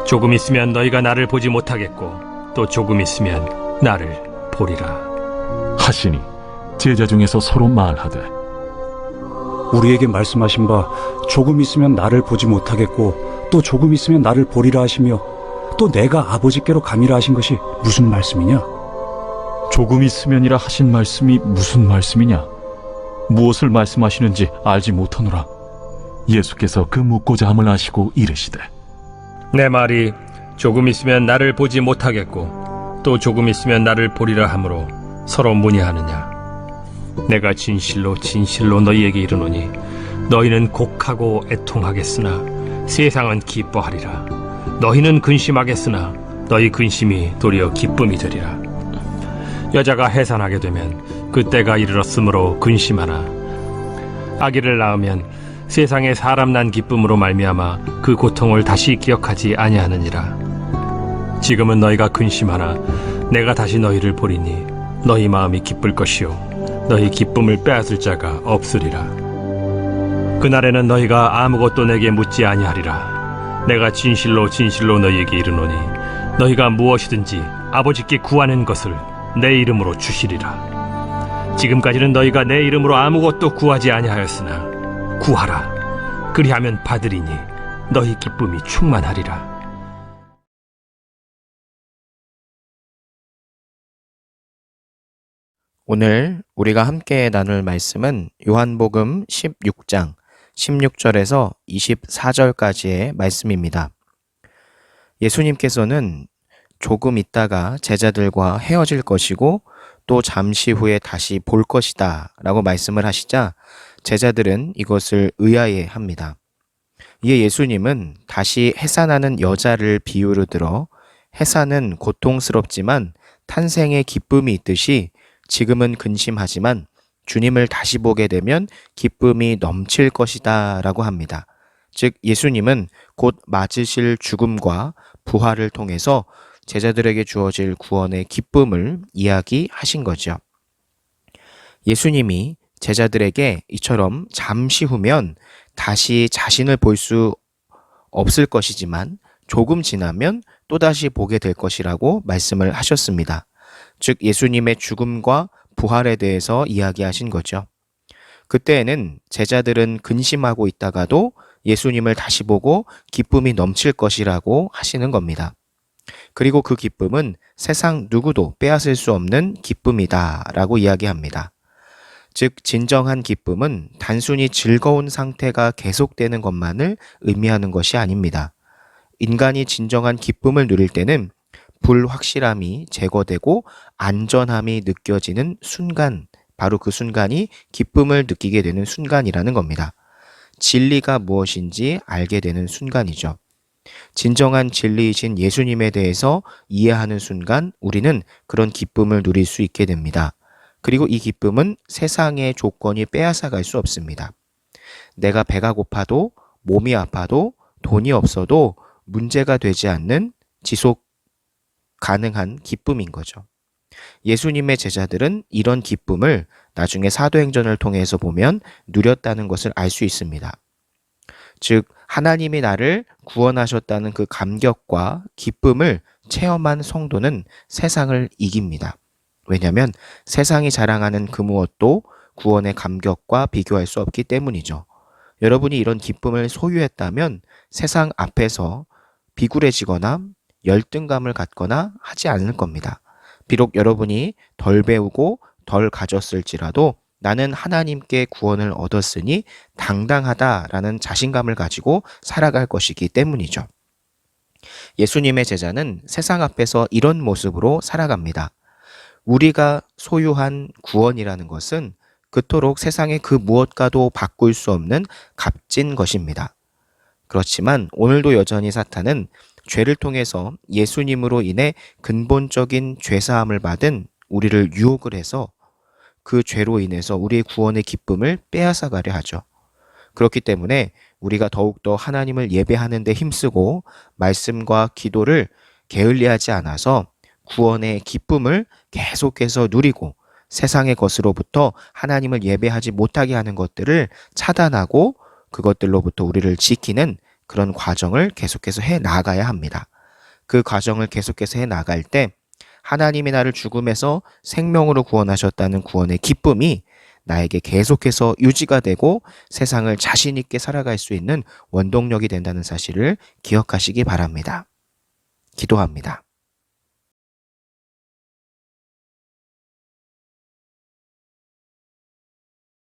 조금 있으면 너희가 나를 보지 못하겠고 또 조금 있으면 나를 보리라 하시니 제자 중에서 서로 말하되 우리에게 말씀하신 바 조금 있으면 나를 보지 못하겠고 또 조금 있으면 나를 보리라 하시며 또 내가 아버지께로 가미라 하신 것이 무슨 말씀이냐? 조금 있으면이라 하신 말씀이 무슨 말씀이냐? 무엇을 말씀하시는지 알지 못하노라. 예수께서 그 묻고자 함을 아시고 이르시되 내 말이 조금 있으면 나를 보지 못하겠고 또 조금 있으면 나를 보리라 하므로 서로 문의하느냐. 내가 진실로 진실로 너희에게 이르노니 너희는 곡하고 애통하겠으나 세상은 기뻐하리라. 너희는 근심하겠으나 너희 근심이 도리어 기쁨이 되리라. 여자가 해산하게 되면 그때가 이르렀으므로 근심하나 아기를 낳으면 세상에 사람 난 기쁨으로 말미암아 그 고통을 다시 기억하지 아니하느니라. 지금은 너희가 근심하나 내가 다시 너희를 보리니 너희 마음이 기쁠 것이요 너희 기쁨을 빼앗을 자가 없으리라. 그날에는 너희가 아무것도 내게 묻지 아니하리라. 내가 진실로 진실로 너희에게 이르노니 너희가 무엇이든지 아버지께 구하는 것을 내 이름으로 주시리라. 지금까지는 너희가 내 이름으로 아무것도 구하지 아니하였으나 구하라. 그리하면 받으리니 너희 기쁨이 충만하리라. 오늘 우리가 함께 나눌 말씀은 요한복음 16장 16절에서 24절까지의 말씀입니다. 예수님께서는 조금 있다가 제자들과 헤어질 것이고 또 잠시 후에 다시 볼 것이다 라고 말씀을 하시자 제자들은 이것을 의아해합니다. 이에 예수님은 다시 해산하는 여자를 비유로 들어 해산은 고통스럽지만 탄생의 기쁨이 있듯이 지금은 근심하지만 주님을 다시 보게 되면 기쁨이 넘칠 것이다 라고 합니다. 즉 예수님은 곧 맞으실 죽음과 부활을 통해서 제자들에게 주어질 구원의 기쁨을 이야기하신 거죠. 예수님이 제자들에게 이처럼 잠시 후면 다시 자신을 볼 수 없을 것이지만 조금 지나면 또다시 보게 될 것이라고 말씀을 하셨습니다. 즉 예수님의 죽음과 부활에 대해서 이야기하신 거죠. 그때에는 제자들은 근심하고 있다가도 예수님을 다시 보고 기쁨이 넘칠 것이라고 하시는 겁니다. 그리고 그 기쁨은 세상 누구도 빼앗을 수 없는 기쁨이다 라고 이야기합니다. 즉 진정한 기쁨은 단순히 즐거운 상태가 계속되는 것만을 의미하는 것이 아닙니다. 인간이 진정한 기쁨을 누릴 때는 불확실함이 제거되고 안전함이 느껴지는 순간, 바로 그 순간이 기쁨을 느끼게 되는 순간이라는 겁니다. 진리가 무엇인지 알게 되는 순간이죠. 진정한 진리이신 예수님에 대해서 이해하는 순간 우리는 그런 기쁨을 누릴 수 있게 됩니다. 그리고 이 기쁨은 세상의 조건이 빼앗아갈 수 없습니다. 내가 배가 고파도 몸이 아파도 돈이 없어도 문제가 되지 않는 지속 가능한 기쁨인 거죠. 예수님의 제자들은 이런 기쁨을 나중에 사도행전을 통해서 보면 누렸다는 것을 알 수 있습니다. 즉 하나님이 나를 구원하셨다는 그 감격과 기쁨을 체험한 성도는 세상을 이깁니다. 왜냐하면 세상이 자랑하는 그 무엇도 구원의 감격과 비교할 수 없기 때문이죠. 여러분이 이런 기쁨을 소유했다면 세상 앞에서 비굴해지거나 열등감을 갖거나 하지 않을 겁니다. 비록 여러분이 덜 배우고 덜 가졌을지라도 나는 하나님께 구원을 얻었으니 당당하다라는 자신감을 가지고 살아갈 것이기 때문이죠. 예수님의 제자는 세상 앞에서 이런 모습으로 살아갑니다. 우리가 소유한 구원이라는 것은 그토록 세상의 그 무엇과도 바꿀 수 없는 값진 것입니다. 그렇지만 오늘도 여전히 사탄은 죄를 통해서 예수님으로 인해 근본적인 죄사함을 받은 우리를 유혹을 해서 그 죄로 인해서 우리의 구원의 기쁨을 빼앗아가려 하죠. 그렇기 때문에 우리가 더욱더 하나님을 예배하는 데 힘쓰고 말씀과 기도를 게을리하지 않아서 구원의 기쁨을 계속해서 누리고 세상의 것으로부터 하나님을 예배하지 못하게 하는 것들을 차단하고 그것들로부터 우리를 지키는 그런 과정을 계속해서 해 나가야 합니다. 그 과정을 계속해서 해 나갈 때 하나님이 나를 죽음에서 생명으로 구원하셨다는 구원의 기쁨이 나에게 계속해서 유지가 되고 세상을 자신 있게 살아갈 수 있는 원동력이 된다는 사실을 기억하시기 바랍니다. 기도합니다.